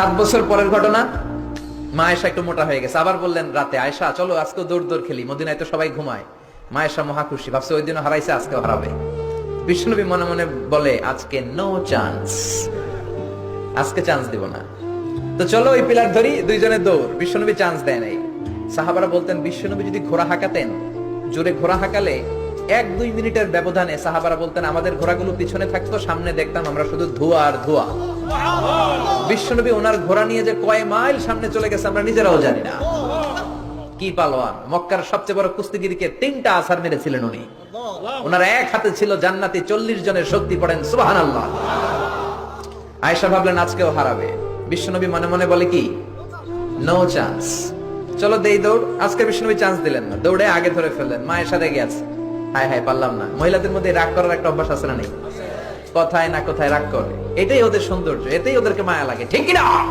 7 বছর পরের ঘটনা, মা আয়েশা একটু মোটা হয়ে গেছে। আবার বললেন রাতে, আয়েশা চলো আজকে দৌড় খেলি, মদিনায় তো সবাই ঘুমায়। মা আয়েশা মহা খুশি, ভাবছে ওই দিনও হারাইছে, আজকেও হারাবে। বিশ্বনবী মনে মনে বলে, আজকে নো চান্স, আজকে চান্স দিব না। তো চলো ওই পিলার ধরি, দুইজনে দৌড়। বিশ্বনবী চান্স দেয় নাই। সাহাবারা বলতেন, বিশ্বনবী যদি ঘোড়া হাঁকাতেন, জোরে ঘোড়া হাঁকালে 1-2 মিনিটের ব্যবধানে সাহাবারা বলতেন আমাদের ঘোড়াগুলো পিছনে থাকতো, সামনে দেখতাম আমরা শুধু ধোঁয়া আর ধোঁয়া। বিশ্বনবী ওনার ঘোড়া নিয়ে যে কয় মাইল সামনে চলে গেছে আমরা নিজেরাও জানি না। কি পালোয়ান! মক্কার সবচেয়ে বড় কুস্তিগিরকে 3টা আছার মেরেছিলেন উনি। ওনার এক হাতে ছিল জান্নাতি 40 জনের শক্তি, পড়েন সুবহানাল্লাহ। আয়েশা ভাবলেন আজকেও হারাবে। বিশ্বনবী মনে মনে বলে কি, নো চান্স, চলো দেই দৌড়। আজকে বিশ্বনবী চান্স দিলেন না, দৌড়ে আগে ধরে ফেললেন। মা আয়েশা রেগে আছে, হায় হায় পারলাম না। মহিলাদের মধ্যে রাগ করার একটা অভ্যাস আছে না নেই? কথায় না কথায় রাগ করে, এটাই ওদের সৌন্দর্য, এটাই ওদেরকে মায়া লাগে, ঠিক কিনা?